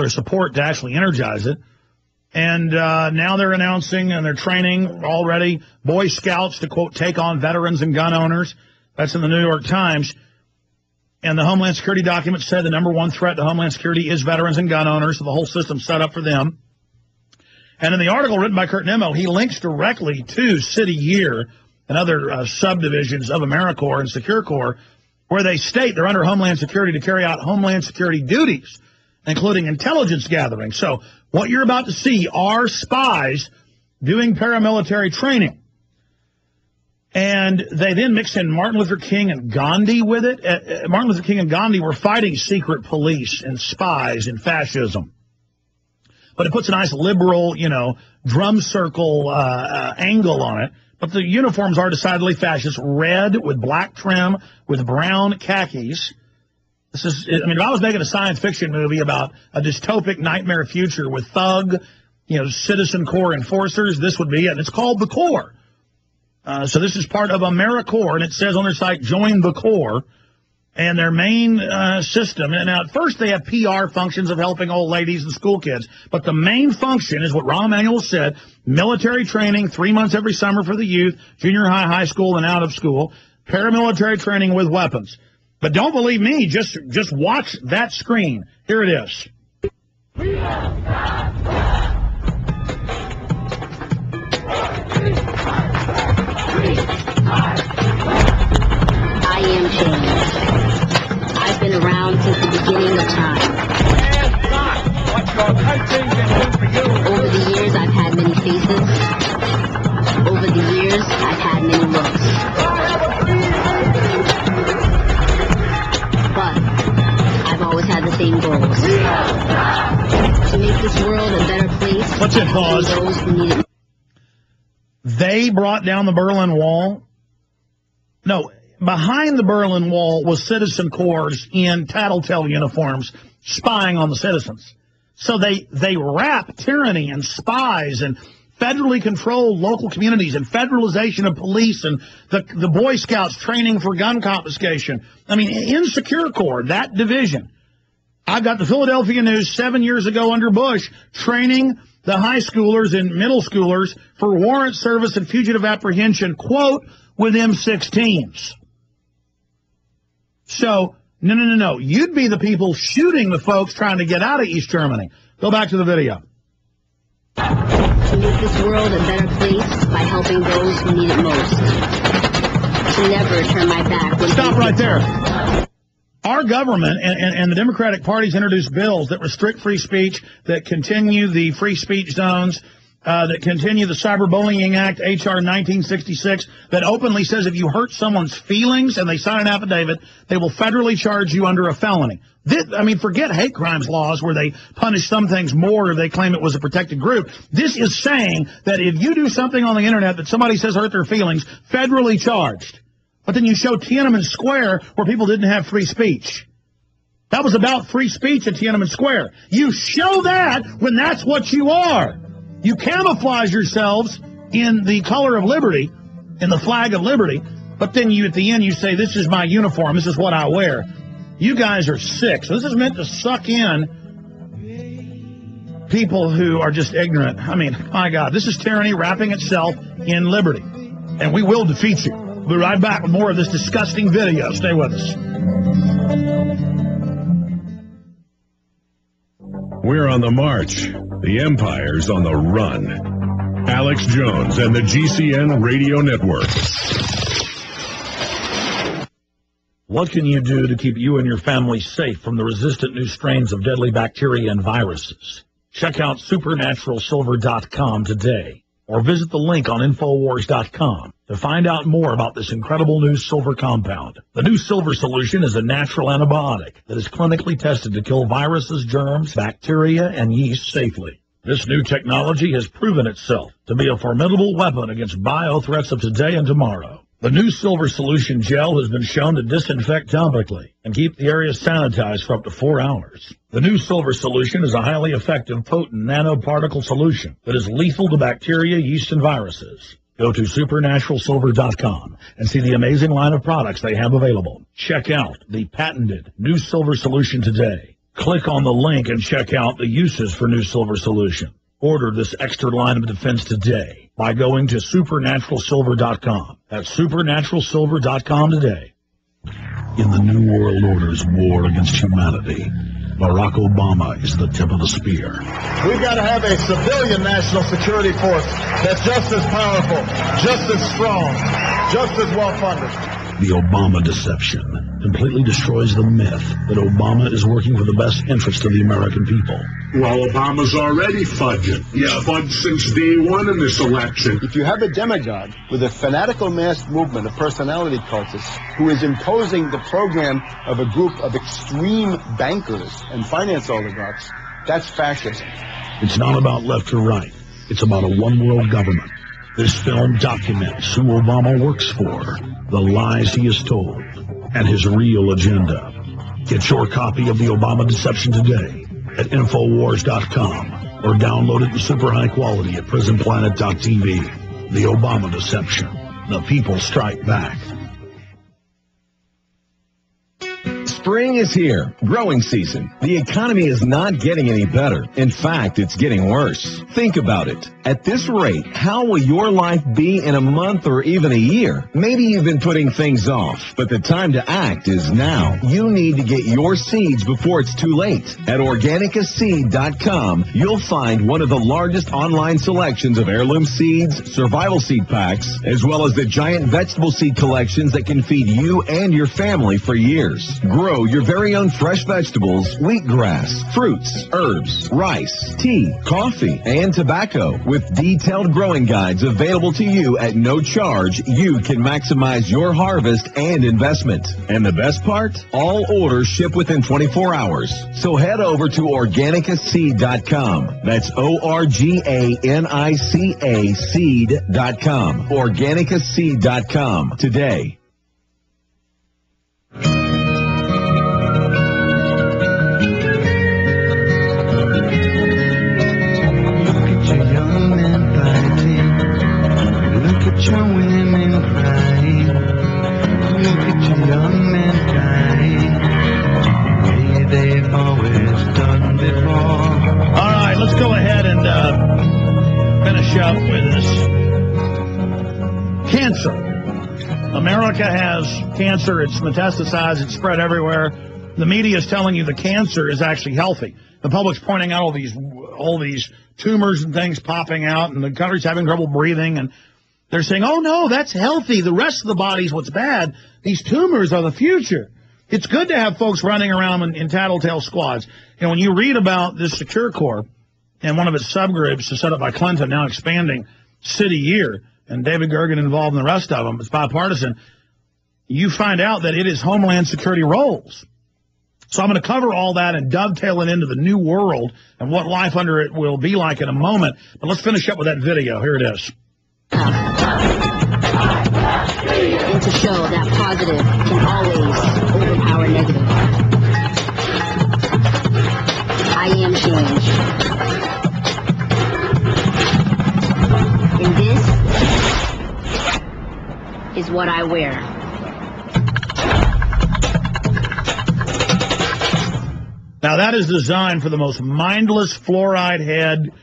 their support to actually energize it. And now they're announcing and they're training already Boy Scouts to, quote, take on veterans and gun owners. That's in the New York Times. And the Homeland Security documents said the number one threat to Homeland Security is veterans and gun owners, so the whole system's set up for them. And in the article written by Kurt Nimmo, he links directly to City Year and other subdivisions of AmeriCorps and Secure Corps, where they state they're under Homeland Security to carry out Homeland Security duties, including intelligence gathering. So what you're about to see are spies doing paramilitary training. And they then mix in Martin Luther King and Gandhi with it. Martin Luther King and Gandhi were fighting secret police and spies and fascism. But it puts a nice liberal, drum circle angle on it. But the uniforms are decidedly fascist, red with black trim with brown khakis. This is, if I was making a science fiction movie about a dystopic nightmare future with thug, citizen corps enforcers, this would be it. And it's called the Corps. So this is part of AmeriCorps, and it says on their site, join the Corps. And their main system, and now at first they have PR functions of helping old ladies and school kids, but the main function is what Rahm Emanuel said, military training 3 months every summer for the youth, junior high, high school, and out of school, paramilitary training with weapons. But don't believe me, just watch that screen. Here it is. We have got I am changed. I've been around since the beginning of time. Over the years, I've had many faces. Over the years, I've had many looks. But I've always had the same goals. To make this world a better place. What's it, pause? Those who need it. They brought down the Berlin Wall. No, behind the Berlin Wall was citizen corps in tattletale uniforms spying on the citizens. So they wrap tyranny and spies and federally controlled local communities and federalization of police and the Boy Scouts training for gun confiscation. In Secure Corps, that division, I got the Philadelphia News 7 years ago under Bush training the high schoolers and middle schoolers for warrant service and fugitive apprehension, quote, with M16s. So, no. You'd be the people shooting the folks trying to get out of East Germany. Go back to the video. To make this world a better place by helping those who need it most. To never turn my back. Stop right there. Our government and the Democratic Party's introduced bills that restrict free speech, that continue the free speech zones, that continue the Cyberbullying Act, H.R. 1966, that openly says if you hurt someone's feelings and they sign an affidavit, they will federally charge you under a felony. Forget hate crimes laws where they punish some things more if they claim it was a protected group. This is saying that if you do something on the internet that somebody says hurt their feelings, federally charged. But then you show Tiananmen Square where people didn't have free speech. That was about free speech at Tiananmen Square. You show that when that's what you are. You camouflage yourselves in the color of liberty, in the flag of liberty, but then at the end you say, this is my uniform, this is what I wear. You guys are sick. So this is meant to suck in people who are just ignorant. My God, this is tyranny wrapping itself in liberty. And we will defeat you. We'll be right back with more of this disgusting video. Stay with us. We're on the march. The empire's on the run. Alex Jones and the GCN Radio Network. What can you do to keep you and your family safe from the resistant new strains of deadly bacteria and viruses? Check out supernaturalsilver.com today, or visit the link on Infowars.com to find out more about this incredible new silver compound. The new silver solution is a natural antibiotic that is clinically tested to kill viruses, germs, bacteria, and yeast safely. This new technology has proven itself to be a formidable weapon against bio-threats of today and tomorrow. The new silver solution gel has been shown to disinfect topically and keep the area sanitized for up to 4 hours. The new silver solution is a highly effective, potent nanoparticle solution that is lethal to bacteria, yeast, and viruses. Go to supernaturalsilver.com and see the amazing line of products they have available. Check out the patented new silver solution today. Click on the link and check out the uses for New Silver Solution. Order this extra line of defense today by going to supernaturalsilver.com. That's supernaturalsilver.com today. In the New World Order's war against humanity, Barack Obama is the tip of the spear. We've got to have a civilian national security force that's just as powerful, just as strong, just as well-funded. The Obama deception completely destroys the myth that Obama is working for the best interest of the American people. Well, Obama's already fudging. He's fudged since day one in this election. If you have a demagogue with a fanatical mass movement of personality cultists who is imposing the program of a group of extreme bankers and finance oligarchs, that's fascism. It's not about left or right. It's about a one-world government. This film documents who Obama works for, the lies he has told, and his real agenda. Get your copy of the Obama Deception today at Infowars.com or download it in super high quality at PrisonPlanet.tv. The Obama Deception. The people strike back. Spring is here, growing season. The economy is not getting any better. In fact, it's getting worse. Think about it. At this rate, how will your life be in a month or even a year? Maybe you've been putting things off, but the time to act is now. You need to get your seeds before it's too late. At Organicaseed.com, you'll find one of the largest online selections of heirloom seeds, survival seed packs, as well as the giant vegetable seed collections that can feed you and your family for years. Grow your very own fresh vegetables, wheatgrass, fruits, herbs, rice, tea, coffee, and tobacco. With detailed growing guides available to you at no charge, you can maximize your harvest and investment. And the best part? All orders ship within 24 hours. So head over to Organicaseed.com. That's Organica seed.com. Organicaseed.com today. Your women crying, look at your young men dying, the way they've always done before. All right, let's go ahead and finish up with this. Cancer. America has cancer. It's metastasized. It's spread everywhere. The media is telling you the cancer is actually healthy. The public's pointing out all these tumors and things popping out, and the country's having trouble breathing, and they're saying, oh, no, that's healthy. The rest of the body's what's bad. These tumors are the future. It's good to have folks running around in tattletale squads. You know, when you read about this Secure Corps and one of its subgroups is set up by Clinton, now expanding city year, and David Gergen involved in the rest of them, it's bipartisan, you find out that it is Homeland Security roles. So I'm going to cover all that and dovetail it into the new world and what life under it will be like in a moment. But let's finish up with that video. Here it is. And to show that positive can always overpower negative. I am change. And this is what I wear. Now that is designed for the most mindless fluoride head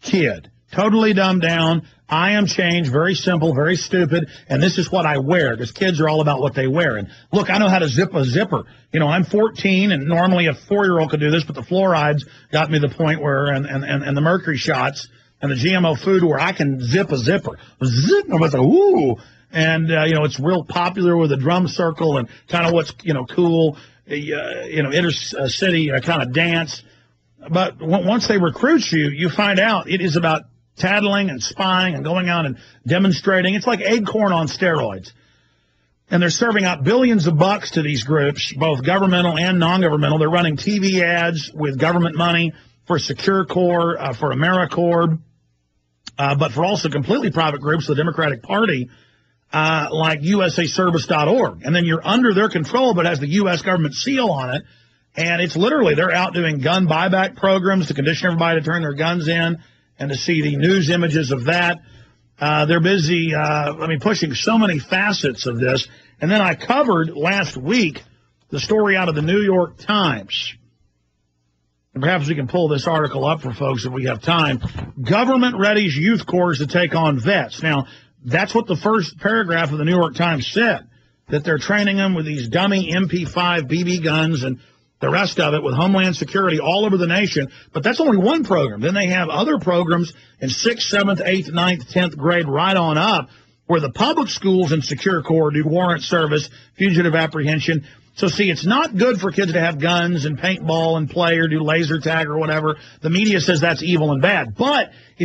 kid. Totally dumbed down. I am change, very simple, very stupid, and this is what I wear, because kids are all about what they wear. And look, I know how to zip a zipper. You know, I'm 14, and normally a 4-year-old could do this, but the fluorides got me to the point where, and the mercury shots, and the GMO food where I can zip a zipper. Zip, I was like, ooh. And, you know, it's real popular with the drum circle and kind of what's, you know, cool, inner city kind of dance. But once they recruit you, you find out it is about tattling and spying and going out and demonstrating. It's like Acorn on steroids. And they're serving out billions of bucks to these groups, both governmental and non-governmental. They're running TV ads with government money for Secure Corps, for AmeriCorps, but for also completely private groups, the Democratic Party, like USAService.org. And then you're under their control, but has the U.S. government seal on it. And it's literally, they're out doing gun buyback programs to condition everybody to turn their guns in and to see the news images of that. They're busy, pushing so many facets of this. And then I covered last week the story out of the New York Times and perhaps we can pull this article up for folks if we have time. Government readies youth corps to take on vets. Now, that's what the first paragraph of the New York Times said, that they're training them with these dummy MP5 BB guns and the rest of it with Homeland Security all over the nation. But that's only one program. Then they have other programs in 6th, 7th, 8th, 9th, 10th grade right on up, where the public schools and Secure Corps do warrant service, fugitive apprehension. So, see, it's not good for kids to have guns and paintball and play or do laser tag or whatever. The media says that's evil and bad. But if